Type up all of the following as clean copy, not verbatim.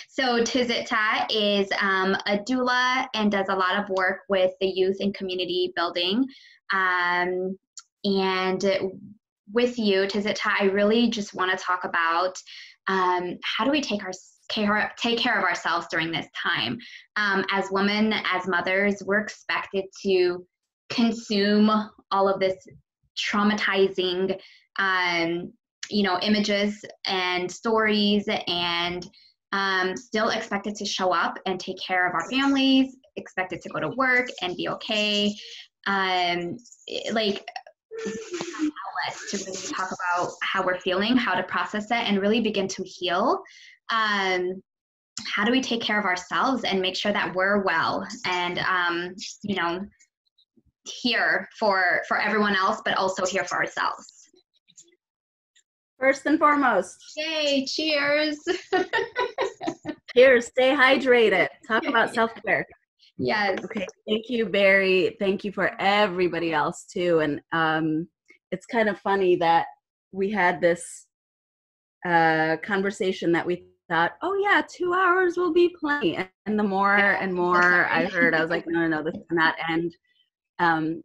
So Tizita is a doula and does a lot of work with the youth and community building. And with you, Tizita, I really just want to talk about how do we take care of ourselves during this time. As women, as mothers, we're expected to consume all of this traumatizing images and stories, and still expected to show up and take care of our families, expected to go to work and be okay. Outlets to really talk about how we're feeling, how to process it, and really begin to heal. How do we take care of ourselves and make sure that we're well and, here for everyone else, but also here for ourselves? First and foremost. Yay, cheers. Cheers, stay hydrated. Talk about self-care. Yes. Okay, thank you, Barry. Thank you for everybody else too. And it's kind of funny that we had this conversation that we thought, oh yeah, 2 hours will be plenty. And the more and more I heard, I was like, no, this cannot end.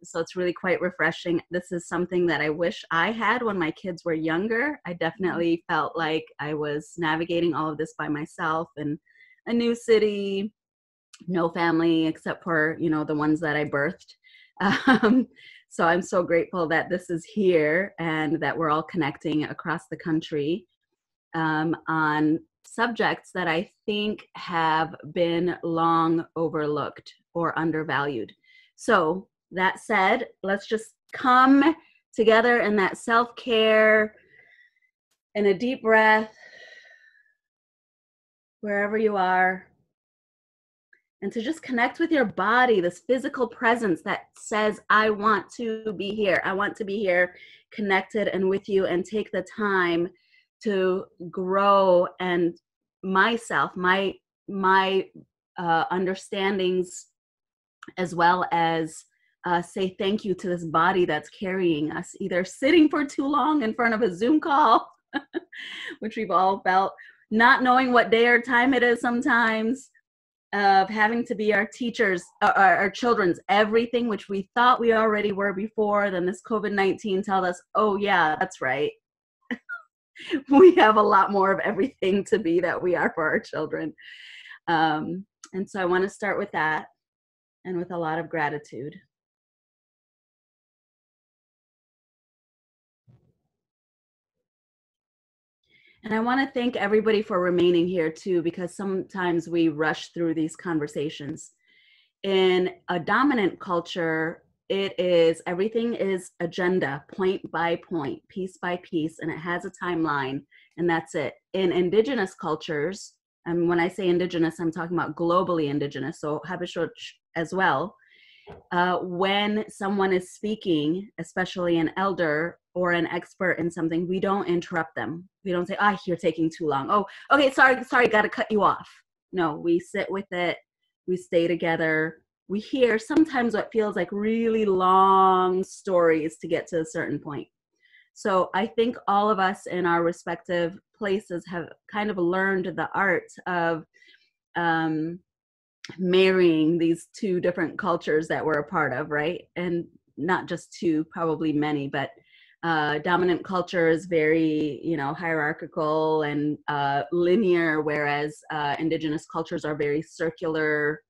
So it's really quite refreshing. This is something that I wish I had when my kids were younger. I definitely felt like I was navigating all of this by myself in a new city, no family except for, the ones that I birthed. So I'm so grateful that this is here and that we're all connecting across the country on subjects that I think have been long overlooked or undervalued. So that said, let's just come together in that self-care, in a deep breath, wherever you are, and to just connect with your body, this physical presence that says, I want to be here. I want to be here connected and with you, and take the time to grow and myself, my understandings, as well as say thank you to this body that's carrying us, either sitting for too long in front of a Zoom call, which we've all felt, not knowing what day or time it is sometimes, of having to be our teachers, our children's everything, which we thought we already were before. Then this COVID-19 told us, oh yeah, that's right. We have a lot more of everything to be that we are for our children. And so I want to start with that, and with a lot of gratitude. And I want to thank everybody for remaining here too, because sometimes we rush through these conversations. In a dominant culture, everything is agenda, point by point, piece by piece, and it has a timeline, and that's it. In indigenous cultures, and when I say indigenous, I'm talking about globally indigenous, so Habesha as well. When someone is speaking, especially an elder or an expert in something, we don't interrupt them. We don't say, you're taking too long. Oh, okay, sorry, gotta cut you off. No, we sit with it, we stay together, we hear sometimes what feels like really long stories to get to a certain point. So I think all of us in our respective places have kind of learned the art of marrying these two different cultures that we're a part of, right? And not just two, probably many, but dominant culture is very, hierarchical and linear, whereas indigenous cultures are very circular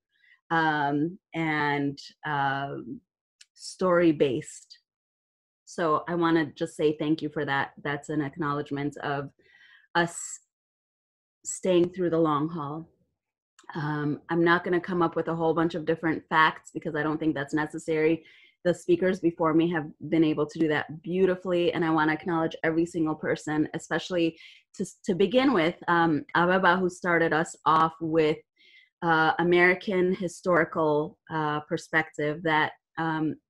and story-based. So I want to just say thank you for that. That's an acknowledgement of us staying through the long haul. I'm not going to come up with a whole bunch of different facts because I don't think that's necessary. The speakers before me have been able to do that beautifully, and I want to acknowledge every single person, especially to begin with, Ababa, who started us off with American historical perspective that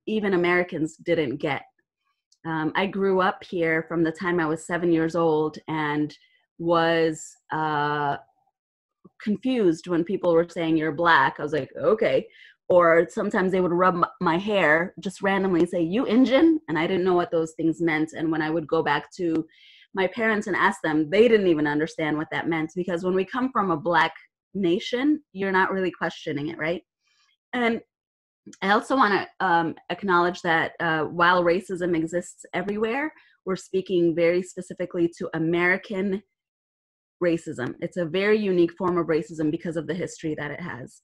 even Americans didn't get. I grew up here from the time I was 7 years old and was confused when people were saying you're Black. I was like, okay. Or sometimes they would rub my hair just randomly and say, you Indian? And I didn't know what those things meant. And when I would go back to my parents and asked them, they didn't even understand what that meant, because when we come from a Black nation, you're not really questioning it, right? And I also want to acknowledge that while racism exists everywhere, we're speaking very specifically to American racism. It's a very unique form of racism because of the history that it has.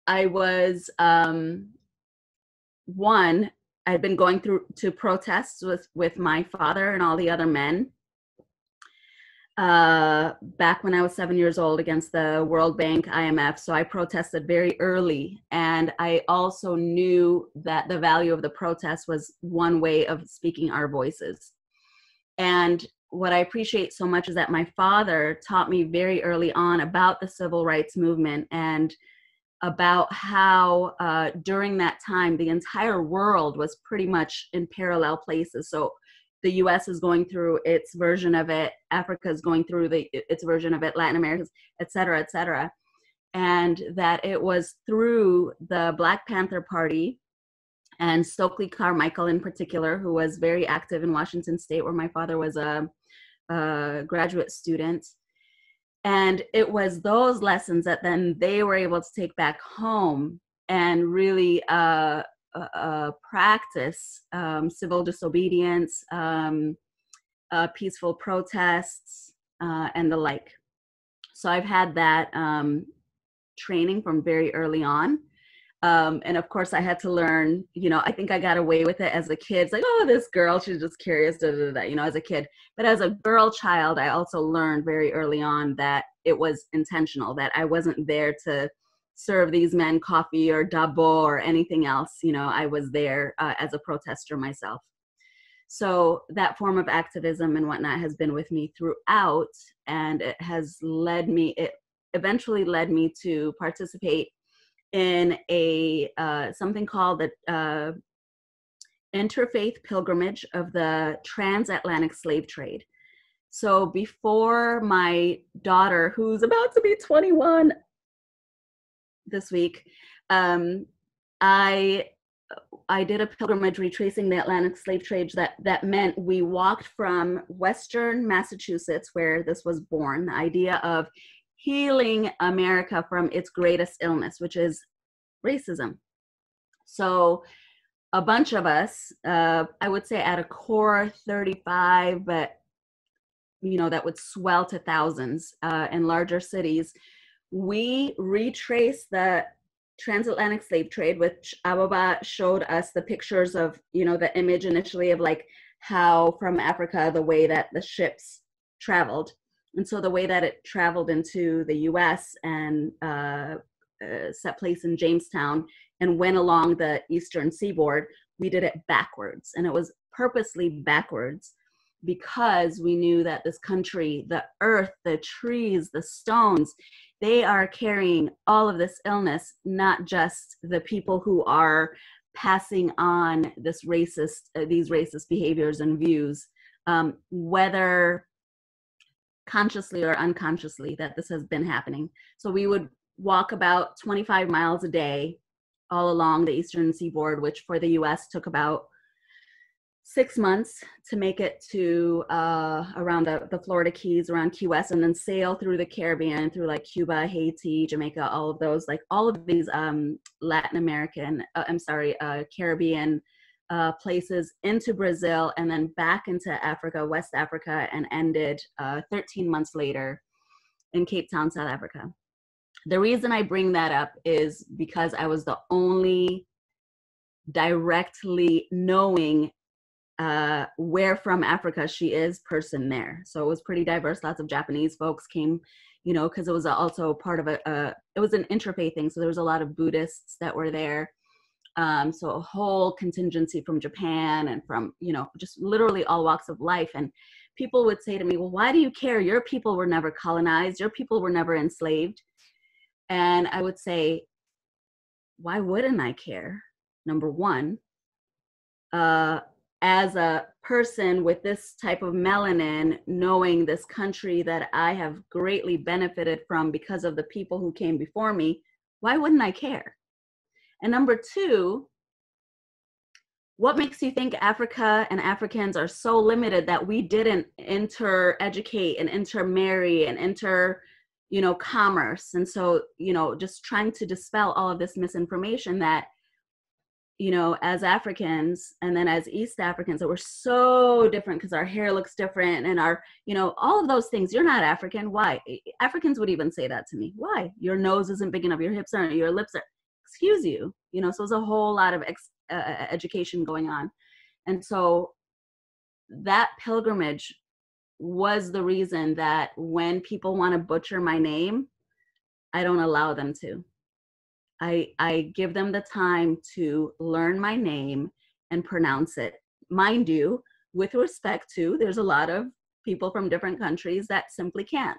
I was, I'd been going through to protests with my father and all the other men back when I was 7 years old against the World Bank, IMF. So I protested very early. And I also knew that the value of the protest was one way of speaking our voices. And what I appreciate so much is that my father taught me very early on about the civil rights movement and about how during that time, the entire world was pretty much in parallel places. So the US is going through its version of it, Africa is going through its version of it, Latin America, et cetera, et cetera. And that it was through the Black Panther Party and Stokely Carmichael in particular, who was very active in Washington State, where my father was a graduate student. And it was those lessons that then they were able to take back home and really practice civil disobedience, peaceful protests, and the like. So I've had that training from very early on. And of course I had to learn, I think I got away with it as a kid. It's like, oh, this girl, she's just curious, as a kid. But as a girl child, I also learned very early on that it was intentional, that I wasn't there to serve these men coffee or dabo or anything else. I was there as a protester myself. So that form of activism and whatnot has been with me throughout, and it eventually led me to participate in a something called the Interfaith Pilgrimage of the Transatlantic Slave Trade. So before my daughter, who's about to be 21 this week, I did a pilgrimage retracing the Atlantic slave trade. That meant we walked from Western Massachusetts, where this was born, the idea of healing America from its greatest illness, which is racism. So a bunch of us, I would say at a core 35, but that would swell to thousands in larger cities, we retraced the transatlantic slave trade, which Ababa showed us the pictures of, the image initially of like how from Africa, the way that the ships traveled. And so the way that it traveled into the US and set place in Jamestown and went along the eastern seaboard, we did it backwards. And it was purposely backwards because we knew that this country, the earth, the trees, the stones, they are carrying all of this illness, not just the people who are passing on these racist behaviors and views, whether consciously or unconsciously, that this has been happening. So we would walk about 25 miles a day all along the eastern seaboard, which for the US took about 6 months to make it to around the Florida Keys, around Key West, and then sail through the Caribbean, through like Cuba, Haiti, Jamaica, all of those, like all of these Caribbean places into Brazil, and then back into Africa, West Africa, and ended 13 months later in Cape Town, South Africa. The reason I bring that up is because I was the only directly knowing where from Africa she is person there. So it was pretty diverse. Lots of Japanese folks came, because it was also part of it was an interfaith thing. So there was a lot of Buddhists that were there. So a whole contingency from Japan and from, just literally all walks of life. And people would say to me, well, why do you care? Your people were never colonized. Your people were never enslaved. And I would say, why wouldn't I care? Number one, as a person with this type of melanin, knowing this country that I have greatly benefited from because of the people who came before me, why wouldn't I care? And number two, what makes you think Africa and Africans are so limited that we didn't inter-educate and intermarry and commerce? And so, just trying to dispel all of this misinformation that, as Africans and then as East Africans, that we're so different because our hair looks different and our, all of those things. You're not African. Why? Africans would even say that to me. Why? Your nose isn't big enough. Your hips aren't, your lips are, excuse you. So there's a whole lot of education going on. And so that pilgrimage was the reason that when people want to butcher my name, I don't allow them to. I give them the time to learn my name and pronounce it. Mind you, with respect to, there's a lot of people from different countries that simply can't.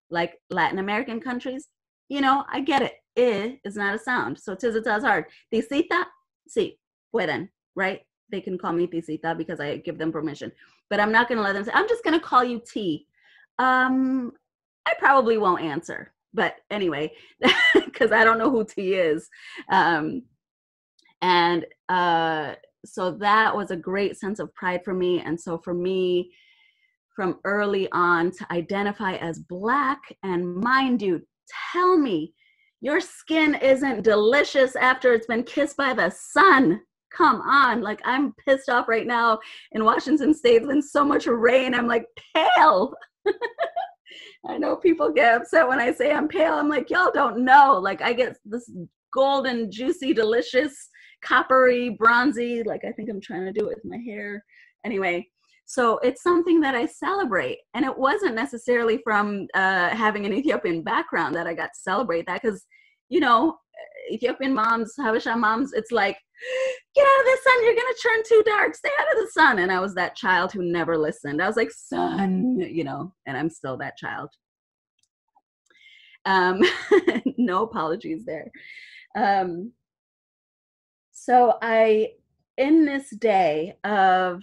Like Latin American countries, I get it. Is not a sound. So Tizita is hard. Tizita, sí, pueden, right? They can call me Tizita because I give them permission. But I'm not going to let them say, I'm just going to call you T. I probably won't answer. But anyway, because I don't know who T is. So that was a great sense of pride for me. And so for me, from early on to identify as Black, and mind you, tell me, your skin isn't delicious after it's been kissed by the sun. Come on. Like, I'm pissed off right now in Washington State. There's been so much rain. I'm like pale. I know people get upset when I say I'm pale. I'm like, y'all don't know. Like, I get this golden, juicy, delicious, coppery, bronzy. Like, I think I'm trying to do it with my hair. Anyway, so it's something that I celebrate. And it wasn't necessarily from having an Ethiopian background that I got to celebrate that, because, Ethiopian moms, Habesha moms, it's like, get out of the sun, you're going to turn too dark, stay out of the sun. And I was that child who never listened. I was like, sun, and I'm still that child. No apologies there. So in this day of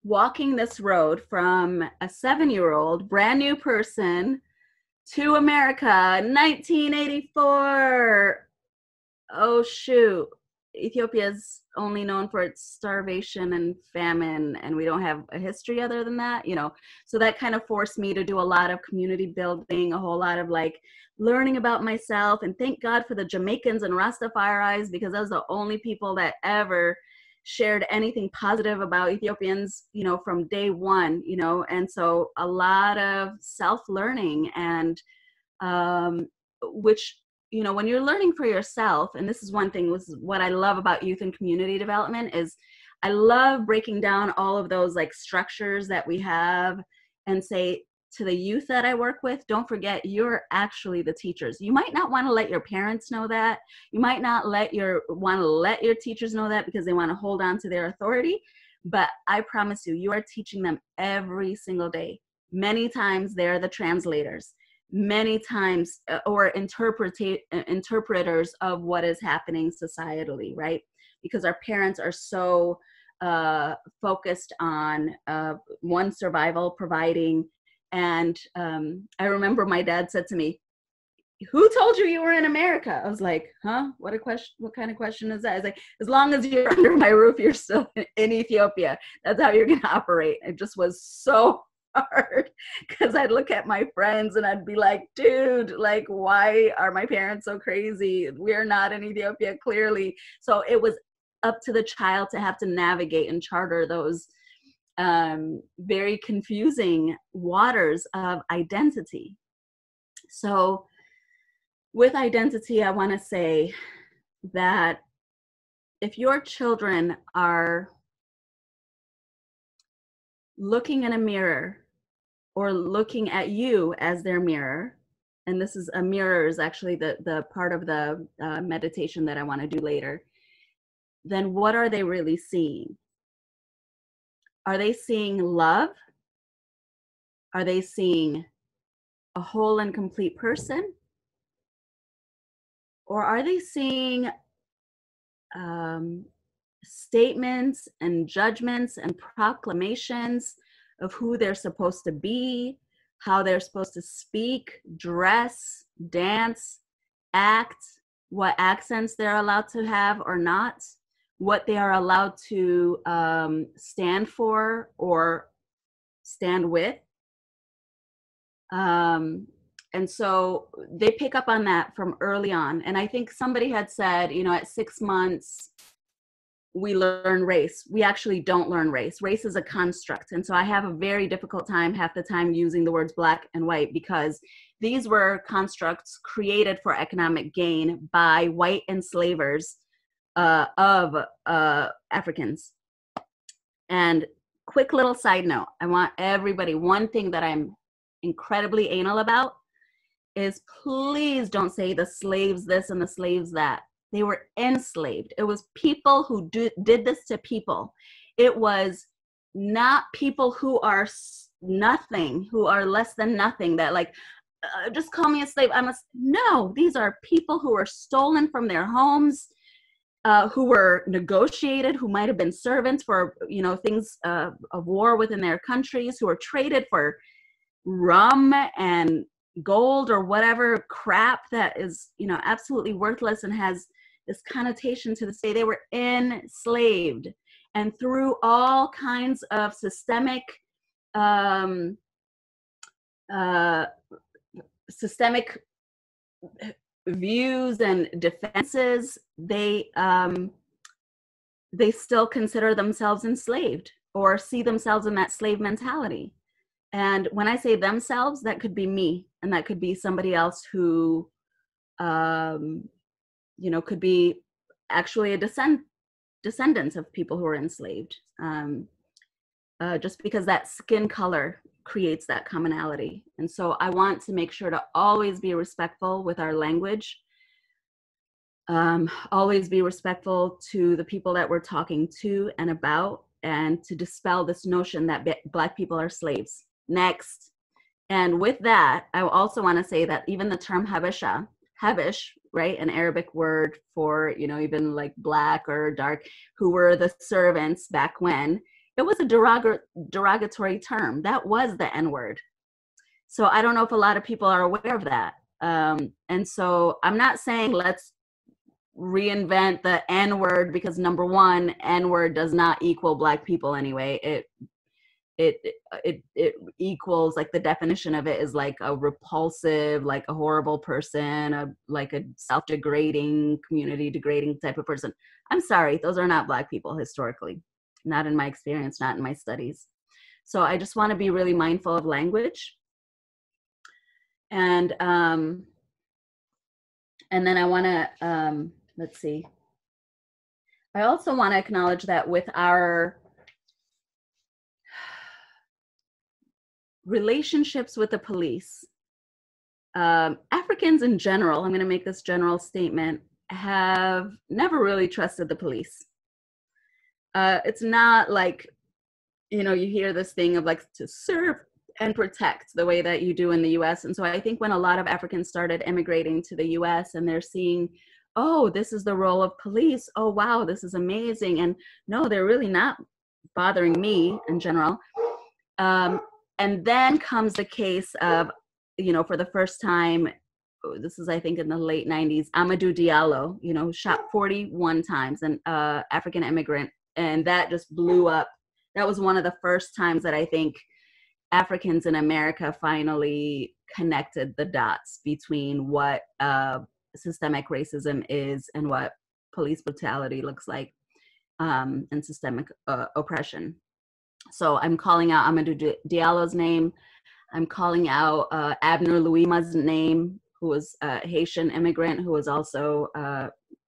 walking this road from a 7-year-old brand new person to America, 1984. Oh shoot, Ethiopia is only known for its starvation and famine, and we don't have a history other than that, So that kind of forced me to do a lot of community building, a whole lot of like learning about myself, and thank God for the Jamaicans and Rastafaris, because those are the only people that ever shared anything positive about Ethiopians, from day one, and so a lot of self-learning, and which, when you're learning for yourself, and this is one thing, this is what I love about youth and community development, is I love breaking down all of those like structures that we have and say to the youth that I work with, don't forget, you're actually the teachers. You might not want to let your parents know that. You might not want to let your teachers know that because they want to hold on to their authority. But I promise you, you are teaching them every single day. Many times they're the translators. Many times, or interpreters of what is happening societally, right? Because our parents are so focused on one, survival, providing. And I remember my dad said to me, who told you were in America? I was like, huh? What kind of question is that? I was like, as long as you're under my roof, you're still in Ethiopia. That's how you're going to operate. It just was so hard, because I'd look at my friends and I'd be like, dude, like, why are my parents so crazy? We're not in Ethiopia, clearly. So it was up to the child to have to navigate and charter those very confusing waters of identity. So with identity, I want to say that if your children are looking in a mirror or looking at you as their mirror, and this is a mirror is actually the part of the meditation that I want to do later, then what are they really seeing? Are they seeing love? Are they seeing a whole and complete person? Or are they seeing statements and judgments and proclamations of who they're supposed to be, how they're supposed to speak, dress, dance, act, what accents they're allowed to have or not, what they are allowed to stand for or stand with. And so they pick up on that from early on. And I think somebody had said, you know, at 6 months, we learn race. We actually don't learn race. Race is a construct. And so I have a very difficult time half the time using the words black and white, because these were constructs created for economic gain by white enslavers of Africans. And quick little side note, I want everybody, one thing that I'm incredibly anal about is, please don't say the slaves this and the slaves that. They were enslaved. It was people who did this to people. It was not people who are nothing, who are less than nothing, that like, just call me a slave. No, these are people who were stolen from their homes, who were negotiated, who might have been servants for, you know, things of war within their countries, who were traded for rum and gold or whatever crap that is, you know, absolutely worthless and has this connotation to this day. They were enslaved, and through all kinds of systemic views and defenses, they still consider themselves enslaved or see themselves in that slave mentality. And when I say themselves, that could be me, and that could be somebody else who, you know, could be actually a descendants of people who are enslaved. Just because that skin color creates that commonality. And so I want to make sure to always be respectful with our language, always be respectful to the people that we're talking to and about, and to dispel this notion that Black people are slaves. Next. And with that, I also want to say that even the term Habesha, Habesh, right, an Arabic word for, you know, even like black or dark, who were the servants back when, it was a derogatory term. That was the N-word. So I don't know if a lot of people are aware of that. And so I'm not saying let's reinvent the N-word, because number one, N-word does not equal Black people anyway. It equals, like, the definition of it is like a repulsive, like a horrible person, like a self-degrading, community degrading type of person. I'm sorry, those are not Black people historically, not in my experience, not in my studies. So I just want to be really mindful of language. And then I want to, let's see. I also want to acknowledge that with our relationships with the police, Africans in general, I'm going to make this general statement, have never really trusted the police. It's not like, you know, you hear this thing of like to serve and protect the way that you do in the US. And so I think when a lot of Africans started immigrating to the US and they're seeing, oh, this is the role of police. Oh, wow, this is amazing. And no, they're really not bothering me in general. And then comes the case of, you know, for the first time, this is, I think, in the late 90s, Amadou Diallo, you know, shot 41 times, an African immigrant. And that just blew up. That was one of the first times that I think Africans in America finally connected the dots between what systemic racism is and what police brutality looks like, and systemic oppression. So I'm calling out Amadou Diallo's name. I'm calling out Abner Louima's name, who was a Haitian immigrant who was also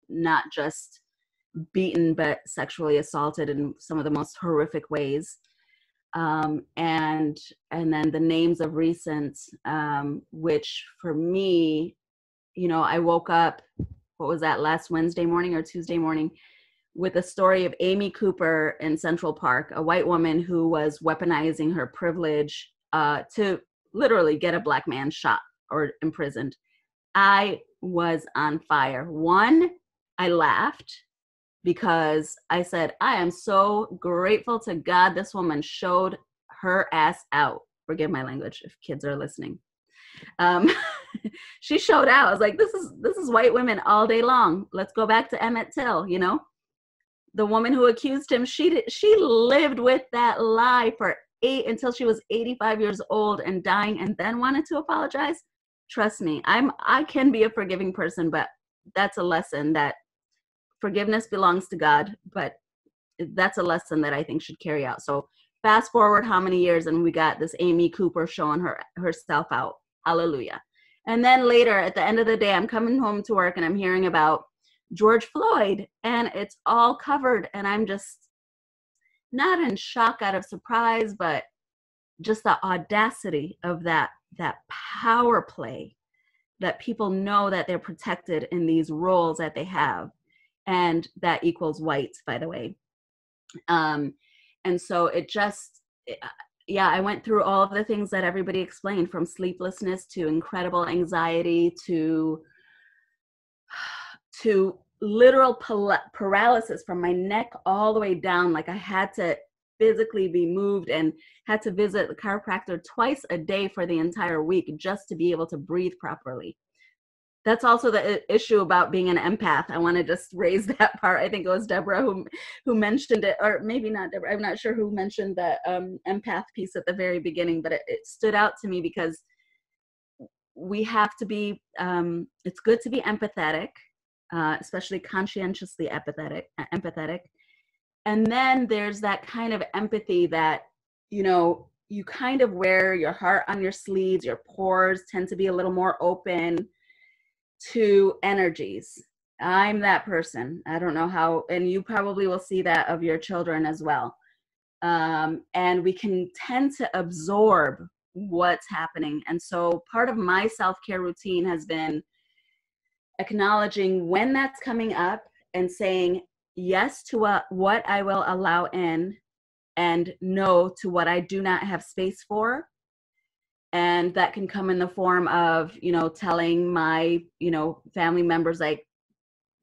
not just beaten, but sexually assaulted in some of the most horrific ways. And then the names of recent, which for me, you know, I woke up, what was that, last Wednesday morning or Tuesday morning, with the story of Amy Cooper in Central Park, a white woman who was weaponizing her privilege to literally get a Black man shot or imprisoned. I was on fire. One, I laughed because I said, I am so grateful to God this woman showed her ass out. Forgive my language if kids are listening. She showed out. I was like, this is white women all day long. Let's go back to Emmett Till, you know? the woman who accused him, she lived with that lie until she was 85 years old and dying, and then wanted to apologize. Trust me, I can be a forgiving person, but that's a lesson that forgiveness belongs to God, but that's a lesson that I think should carry out. So fast forward how many years, and we got this Amy Cooper showing herself out. Hallelujah. And then later, at the end of the day, I'm coming home to work and I'm hearing about George Floyd, and it's all covered, and I'm just not in shock out of surprise, but just the audacity of that power play, that people know that they're protected in these roles that they have, and that equals whites, by the way. And so I went through all of the things that everybody explained, from sleeplessness to incredible anxiety to literal paralysis from my neck all the way down. Like I had to physically be moved and had to visit the chiropractor twice a day for the entire week just to be able to breathe properly. That's also the issue about being an empath. I want to just raise that part. I think it was Deborah who mentioned it, or maybe not Deborah. I'm not sure who mentioned that empath piece at the very beginning, but it stood out to me because we have to be, it's good to be empathetic, especially conscientiously empathetic. And then there's that kind of empathy that, you kind of wear your heart on your sleeves, your pores tend to be a little more open to energies. I'm that person. I don't know how, and you probably will see that of your children as well. And we can tend to absorb what's happening. And so part of my self-care routine has been acknowledging when that's coming up and saying yes to what I will allow in and no to what I do not have space for. And that can come in the form of, telling my, family members, like,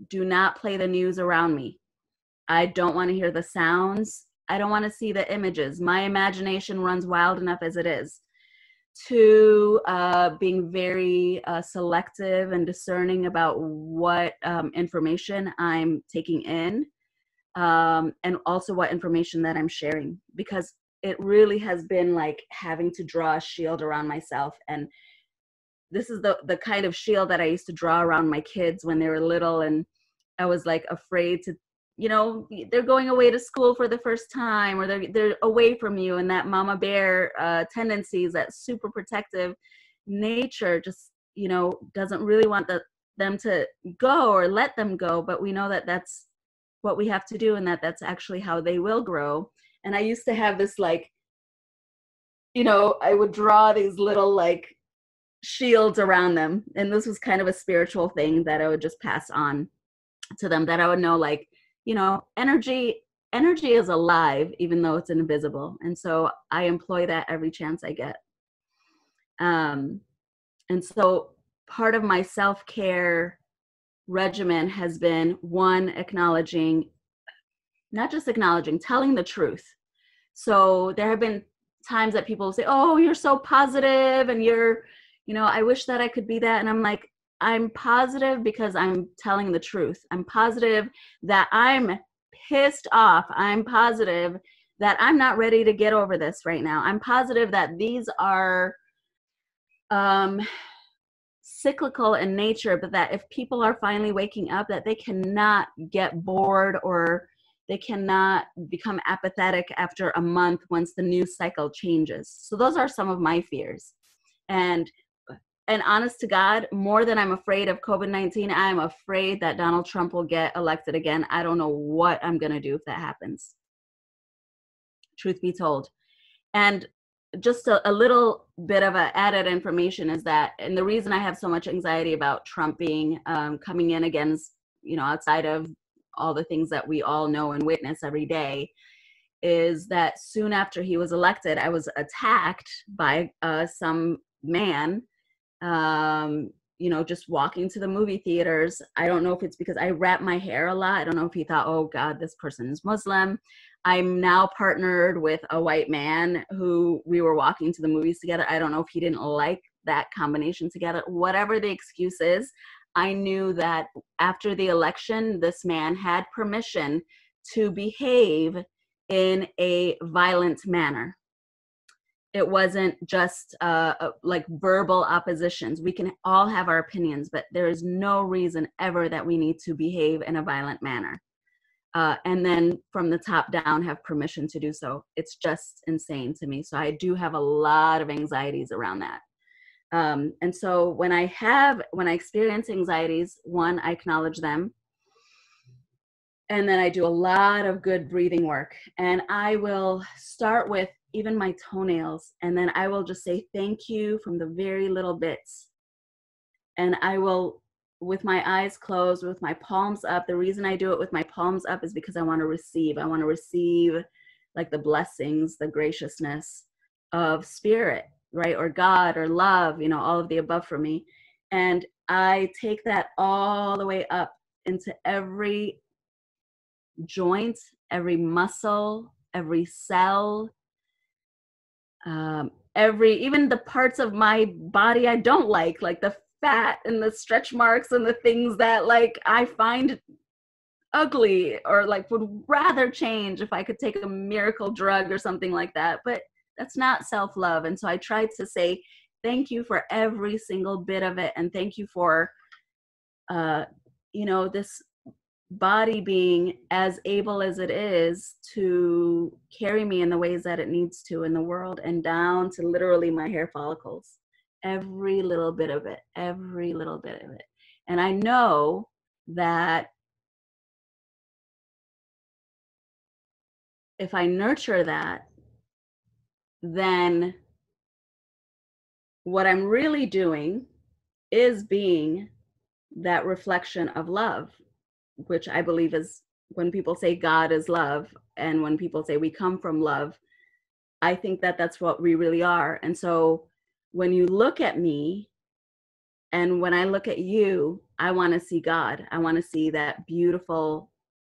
do not play the news around me. I don't want to hear the sounds. I don't want to see the images. My imagination runs wild enough as it is. To being very selective and discerning about what information I'm taking in, and also what information that I'm sharing, because it really has been like having to draw a shield around myself. And this is the kind of shield that I used to draw around my kids when they were little. And I was like afraid to, they're going away to school for the first time, or they're away from you. And that mama bear tendencies, that super protective nature just, doesn't really want them to go or let them go. But we know that that's what we have to do, and that's actually how they will grow. And I used to have this, like, I would draw these little, like, shields around them. And this was kind of a spiritual thing that I would just pass on to them, that I would know, like, energy is alive, even though it's invisible. And so I employ that every chance I get. And so part of my self-care regimen has been, one, not just acknowledging, telling the truth. So there have been times that people say, oh, you're so positive, and you're, I wish that I could be that. And I'm like, I'm positive because I'm telling the truth. I'm positive that I'm pissed off. I'm positive that I'm not ready to get over this right now. I'm positive that these are cyclical in nature, but that if people are finally waking up, that they cannot get bored, or they cannot become apathetic after a month once the news cycle changes. So those are some of my fears. And honest to God, more than I'm afraid of COVID-19, I'm afraid that Donald Trump will get elected again. I don't know what I'm going to do if that happens, truth be told. And just a little bit of added information is that, and the reason I have so much anxiety about Trump being coming in against, outside of all the things that we all know and witness every day, is that soon after he was elected, I was attacked by some man, just walking to the movie theaters. I don't know if it's because I wrap my hair a lot. I don't know if he thought, oh God, this person is Muslim. I'm now partnered with a white man who we were walking to the movies together. I don't know if he didn't like that combination together. Whatever the excuse is, I knew that after the election, this man had permission to behave in a violent manner. It wasn't just like verbal oppositions. We can all have our opinions, but there is no reason ever that we need to behave in a violent manner. And then from the top down have permission to do so. It's just insane to me. So I do have a lot of anxieties around that. And so when I experience anxieties, one, I acknowledge them. And then I do a lot of good breathing work. And I will start with even my toenails. And then I will just say thank you from the very little bits. And I will, with my eyes closed, with my palms up. The reason I do it with my palms up is because I want to receive. I want to receive like the blessings, the graciousness of spirit, right? Or God or love, you know, all of the above for me. And I take that all the way up into every joint, every muscle, every cell, even the parts of my body I don't like the fat and the stretch marks and the things that like I find ugly or like would rather change if I could take a miracle drug or something like that. But that's not self-love. And so I try to say thank you for every single bit of it. And thank you for, this body being as able as it is to carry me in the ways that it needs to in the world, and down to literally my hair follicles. Every little bit of it, every little bit of it. And I know that if I nurture that, then what I'm really doing is being that reflection of love, which I believe is when people say God is love, and when people say we come from love, I think that that's what we really are. And so when you look at me and when I look at you, I want to see God. I want to see that beautiful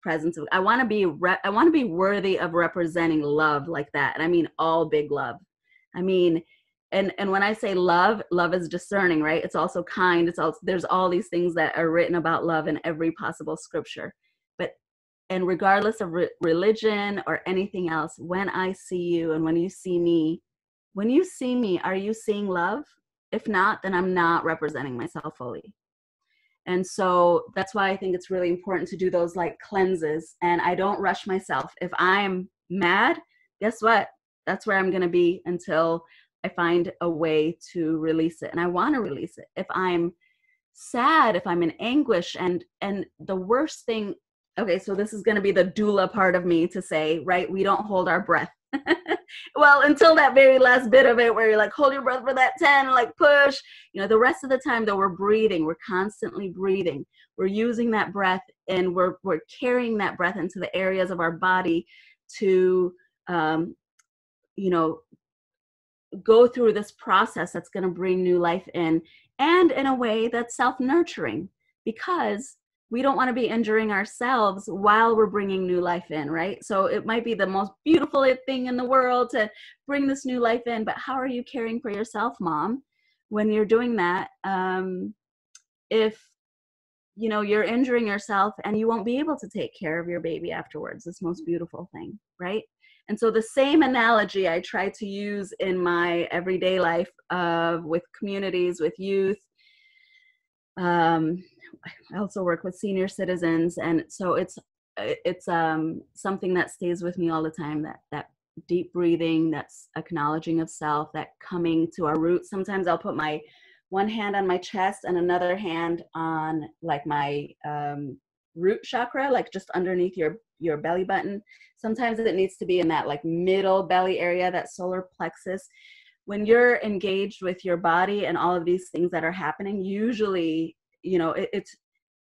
presence of, I want to be worthy of representing love like that. And I mean all big love. I mean, and when I say love is discerning, right? It's also kind. There's all these things that are written about love in every possible scripture. And regardless of religion or anything else, when I see you and when you see me, are you seeing love? If not, then I'm not representing myself fully. And so that's why I think it's really important to do those like cleanses. And I don't rush myself. If I'm mad, guess what? That's where I'm going to be until I find a way to release it. And I want to release it. If I'm sad, if I'm in anguish, and the worst thing, okay, so this is going to be the doula part of me to say, right? We don't hold our breath. Well, until that very last bit of it where you're like, hold your breath for that 10, like push, the rest of the time though, we're breathing, we're constantly breathing. We're using that breath, and we're carrying that breath into the areas of our body to, go through this process that's going to bring new life in, and in a way that's self-nurturing, because we don't want to be injuring ourselves while we're bringing new life in, right? So it might be the most beautiful thing in the world to bring this new life in, but how are you caring for yourself, mom, when you're doing that? If you're injuring yourself, and you won't be able to take care of your baby afterwards, this most beautiful thing, right? And so the same analogy I try to use in my everyday life with communities, with youth. I also work with senior citizens. And so it's something that stays with me all the time, that deep breathing, that's acknowledging of self, that coming to our roots. Sometimes I'll put my one hand on my chest and another hand on like my root chakra, like just underneath your belly button. Sometimes it needs to be in that like middle belly area, that solar plexus. When you're engaged with your body and all of these things that are happening, usually, it's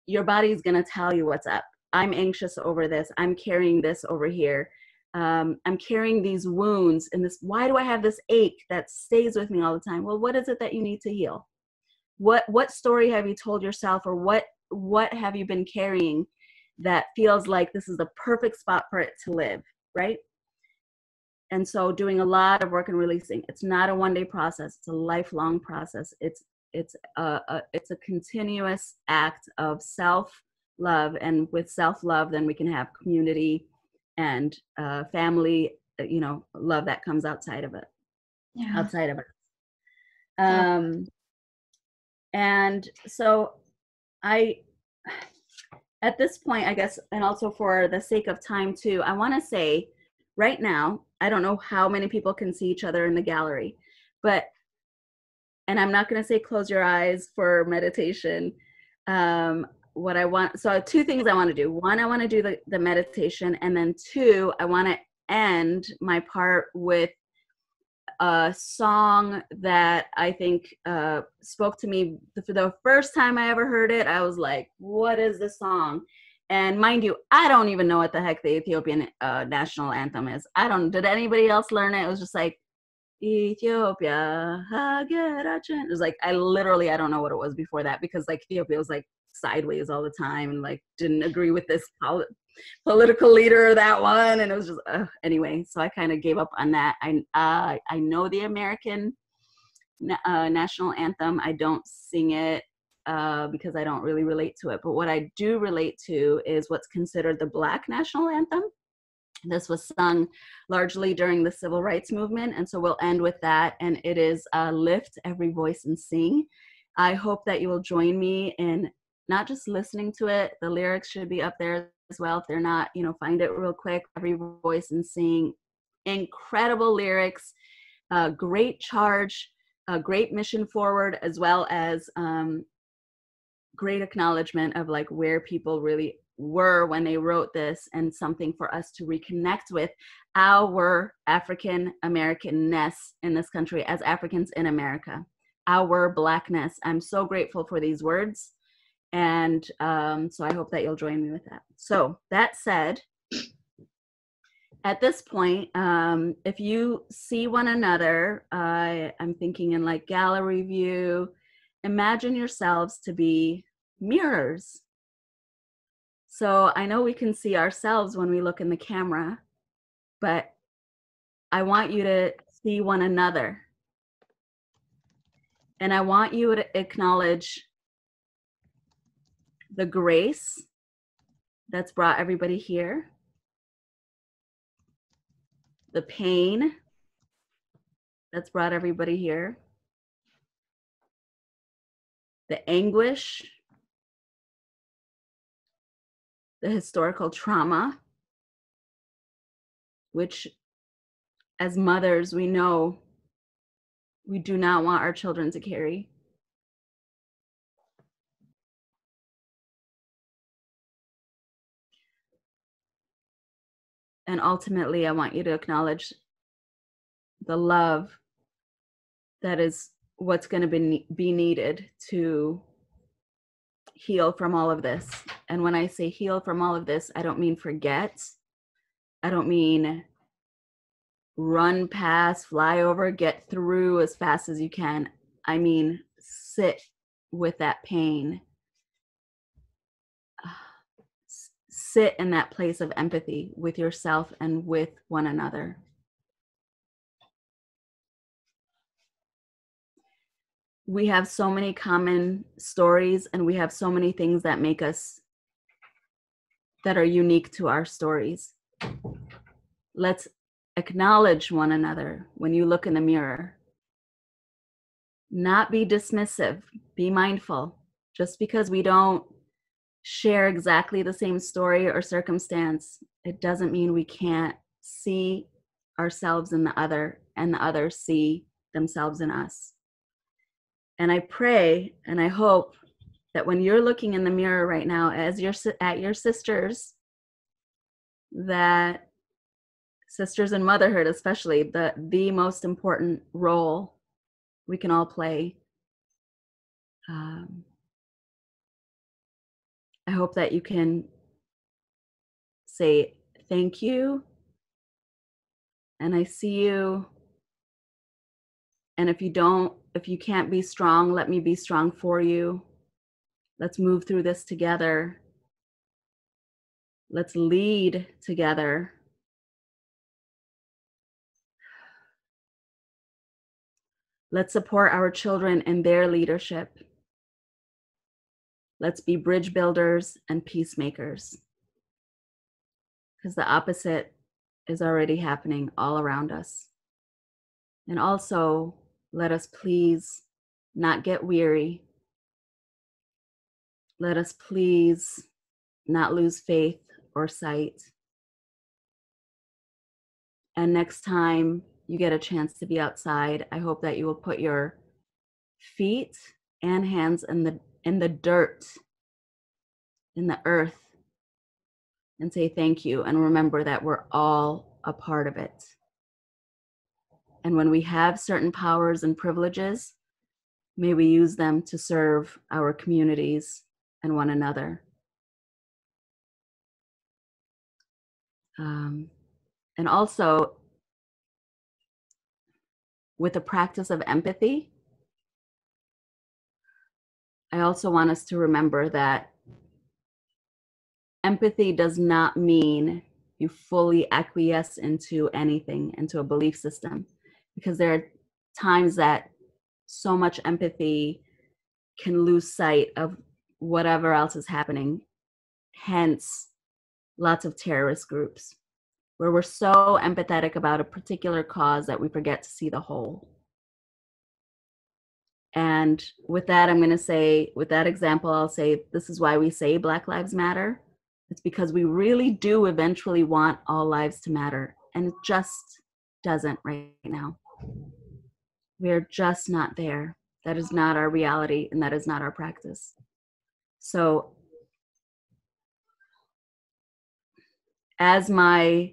your body's going to tell you what's up. I'm anxious over this. I'm carrying this over here. I'm carrying these wounds and this. Why do I have this ache that stays with me all the time? Well, what is it that you need to heal? What story have you told yourself, or what have you been carrying that feels like this is the perfect spot for it to live, right? And so doing a lot of work and releasing. It's not a one-day process. It's a lifelong process. It's a continuous act of self self-love, and with self-love, then we can have community and family, love that comes outside of it, outside of it. And so at this point, I guess, and also for the sake of time too, I want to say right now, I don't know how many people can see each other in the gallery, and I'm not going to say close your eyes for meditation. So 2 things I want to do. 1, I want to do the meditation, and then 2, I want to end my part with a song that I think spoke to me. For the first time I ever heard it, I was like, what is this song? And mind you, I don't even know what the heck the Ethiopian national anthem is. Did anybody else learn it? It was just like, Ethiopia, Hagerachen. It was like, I don't know what it was before that, because like Ethiopia was like sideways all the time, and like didn't agree with this political leader or that one, and it was just anyway, so I kind of gave up on that. I know the American national anthem. I don't sing it because I don't really relate to it, but what I do relate to is what's considered the Black national anthem. This was sung largely during the civil rights movement, and so we'll end with that, and it is Lift Every Voice and Sing. I hope that you will join me in not just listening to it. The lyrics should be up there as well. If they're not, find it real quick. Every Voice and Sing. Incredible lyrics, great charge, great mission forward, as well as great acknowledgement of like where people really were when they wrote this, and something for us to reconnect with our African Americanness in this country as Africans in America, our Blackness. I'm so grateful for these words. And so I hope that you'll join me with that. So that said, at this point, if you see one another, I'm thinking in like gallery view, imagine yourselves to be mirrors. So I know we can see ourselves when we look in the camera, but I want you to see one another. And I want you to acknowledge the grace that's brought everybody here, the pain that's brought everybody here, the anguish, the historical trauma, which as mothers, we know we do not want our children to carry. And ultimately, I want you to acknowledge the love that is what's going to be needed to heal from all of this. And when I say heal from all of this, I don't mean forget. I don't mean run past, fly over, get through as fast as you can. I mean sit with that pain. Sit in that place of empathy with yourself and with one another. We have so many common stories, and we have so many things that make us, that are unique to our stories. Let's acknowledge one another when you look in the mirror. Not be dismissive, be mindful. Just because we don't share exactly the same story or circumstance, it doesn't mean we can't see ourselves in the other, and the other see themselves in us. And I pray and I hope that when you're looking in the mirror right now as you're at your sisters, that sisters in motherhood, especially the most important role we can all play, I hope that you can say thank you, and I see you. And if you can't be strong, let me be strong for you. Let's move through this together. Let's lead together. Let's support our children in their leadership. Let's be bridge builders and peacemakers, because the opposite is already happening all around us. And also, let us please not get weary. Let us please not lose faith or sight. And next time you get a chance to be outside, I hope that you will put your feet and hands in the dirt, in the earth, and say thank you, and remember that we're all a part of it. And when we have certain powers and privileges, may we use them to serve our communities and one another. And also, with the practice of empathy, I also want us to remember that empathy does not mean you fully acquiesce into anything, into a belief system, because there are times that so much empathy can lose sight of whatever else is happening. Hence, lots of terrorist groups where we're so empathetic about a particular cause that we forget to see the whole. And with that, I'm going to say, with that example, I'll say, this is why we say Black Lives Matter. It's because we really do eventually want all lives to matter. And it just doesn't right now. We're just not there. That is not our reality, and that is not our practice. So as my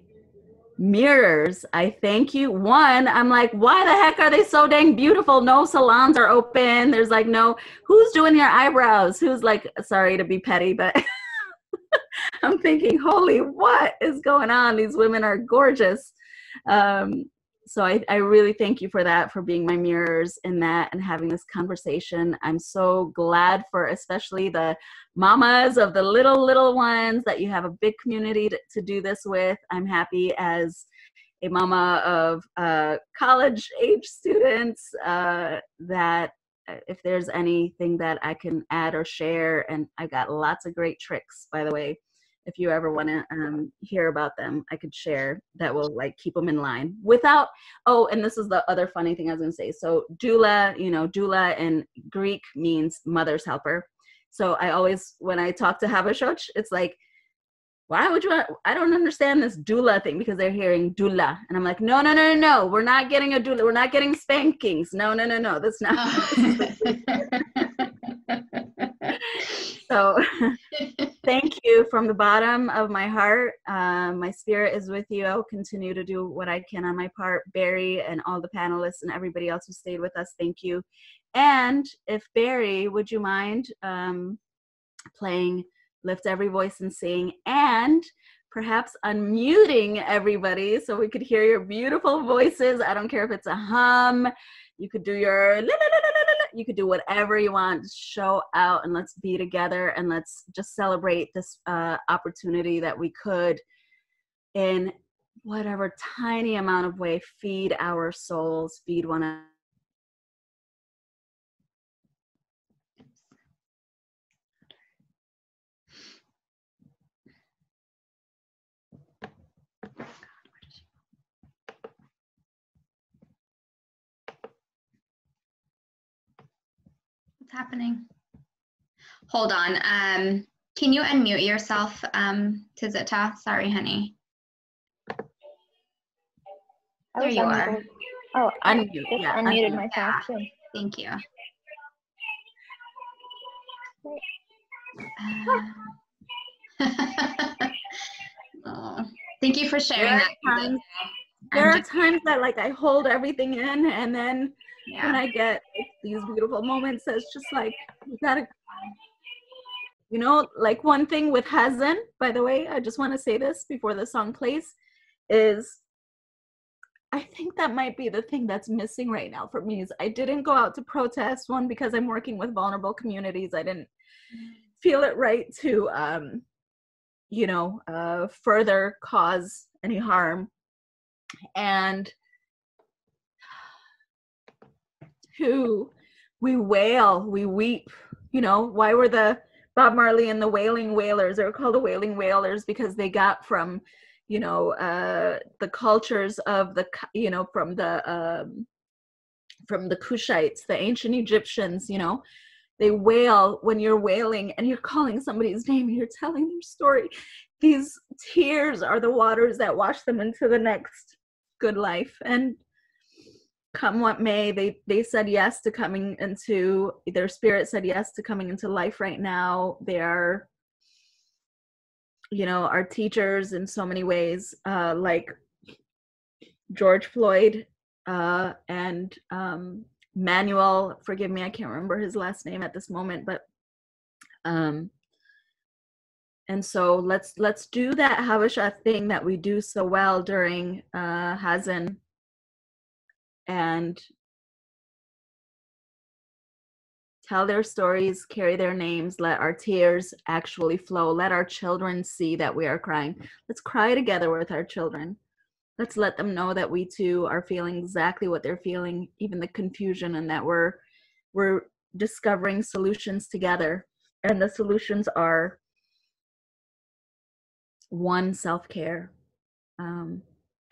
mirrors, I thank you. One, I'm like, why the heck are they so dang beautiful? No salons are open. There's like no, who's doing your eyebrows? Who's like, sorry to be petty, but I'm thinking, holy, what is going on? These women are gorgeous. So I really thank you for that, for being my mirrors in that and having this conversation. I'm so glad for especially the mamas of the little ones that you have a big community to do this with. I'm happy as a mama of college age students that if there's anything that I can add or share, and I got lots of great tricks, by the way. If you ever want to hear about them, I could share that will like keep them in line without, oh, and this is the other funny thing I was going to say. So doula, you know, doula in Greek means mother's helper. So I always, when I talk to Habashoch, it's like, why would you, I don't understand this doula thing, because they're hearing doula. And I'm like, no, we're not getting a doula. We're not getting spankings. No, that's not. So thank you from the bottom of my heart. My spirit is with you. I'll continue to do what I can on my part. Barry and all the panelists and everybody else who stayed with us, thank you. And if Barry, would you mind playing Lift Every Voice and Sing, and perhaps unmuting everybody so we could hear your beautiful voices. I don't care if it's a hum. You could do your you could do whatever you want. Just show out and let's be together and let's just celebrate this opportunity that we could, in whatever tiny amount of way, feed our souls, feed one another. What's happening? Hold on. Can you unmute yourself, Tizita? Sorry, honey. There you are. Oh, Unmute. just Yeah, unmuted unmute. myself too. Thank you. Oh, thank you for sharing that. There are times that like I hold everything in, and then yeah. when I get these beautiful moments, it's just like, you gotta, you know, like one thing with Hazen, by the way, I just want to say this before the song plays, is I think that might be the thing that's missing right now for me, is I didn't go out to protest, one, because I'm working with vulnerable communities. I didn't feel it right to, you know, further cause any harm. And two, we wail, we weep, you know, why were the Bob Marley and the Wailing Wailers. They were called the Wailing Wailers because they got from, you know, the cultures of the, you know, from the Kushites, the ancient Egyptians, you know, they wail when you're wailing and you're calling somebody's name and you're telling their story. These tears are the waters that wash them into the next good life. And come what may, they said yes to coming into, their spirit said yes to coming into life right now. They are, you know, our teachers in so many ways, like George Floyd and Manuel, forgive me, I can't remember his last name at this moment, but and so let's do that Habesha thing that we do so well during Hazan, and tell their stories, carry their names, let our tears actually flow, let our children see that we are crying. Let's cry together with our children. Let's let them know that we too are feeling exactly what they're feeling, even the confusion, and that we're discovering solutions together. And the solutions are, one, self-care. And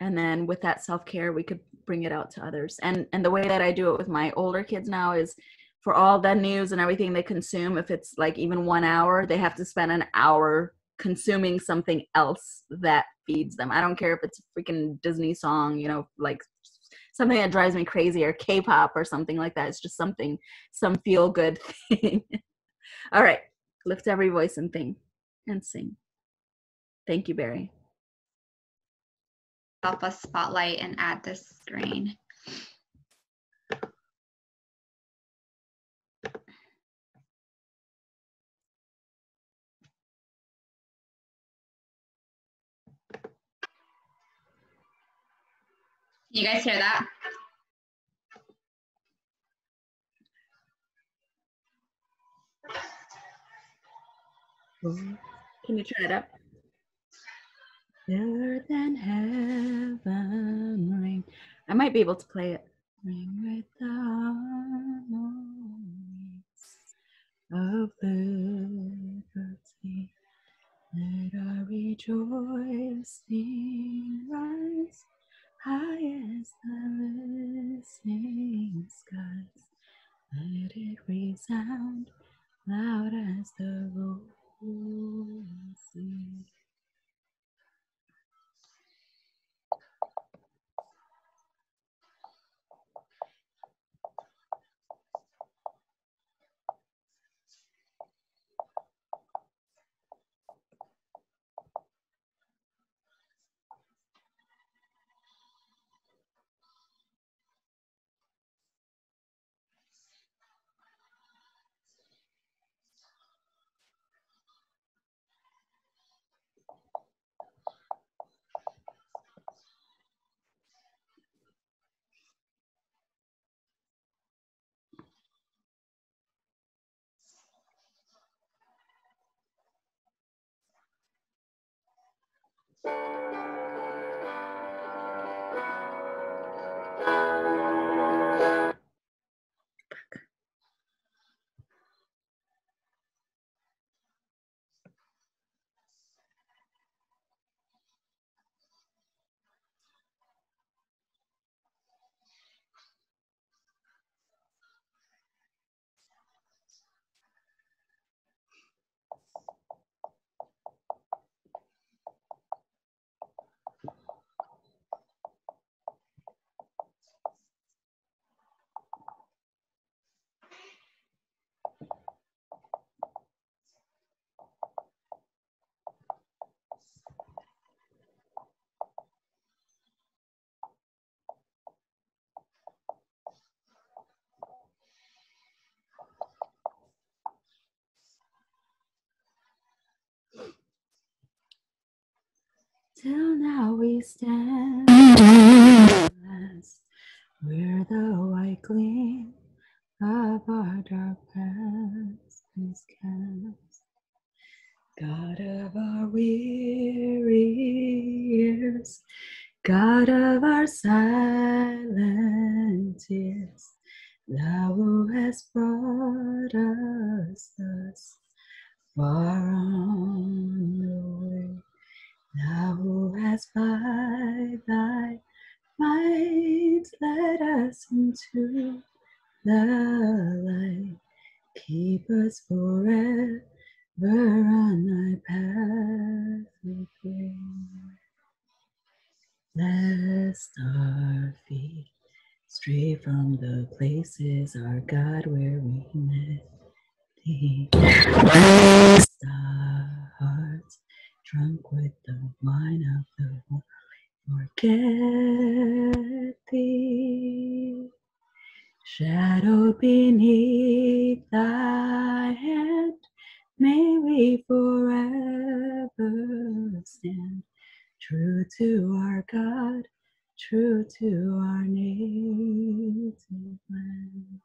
then with that self-care, we could bring it out to others. And the way that I do it with my older kids now is, for all the news and everything they consume, if it's like even 1 hour, they have to spend an hour consuming something else that feeds them. I don't care if it's a freaking Disney song, you know, like something that drives me crazy, or K-pop or something like that. It's just something, some feel-good thing. All right, lift every voice and sing. Thank you, Barry. Help us spotlight and add this screen. You guys hear that? Can you turn it up? Earth and heaven ring. I might be able to play it. Ring with the harmonies of liberty. Let our rejoicing rise high as the listening skies. Let it resound loud as the rolling sea. Till now we stand as where the white gleam of our dark past is cast. God of our weary years, God of our silent tears, Thou who hast brought us thus far on the way. Thou who hast by thy might led us into the light. Keep us forever on thy path of grace. Lest our feet stray from the places, our God, where we met thee. Lest our hearts, drunk with the wine of the world, forget thee. Shadowed beneath thy hand, may we forever stand, true to our God, true to our native land.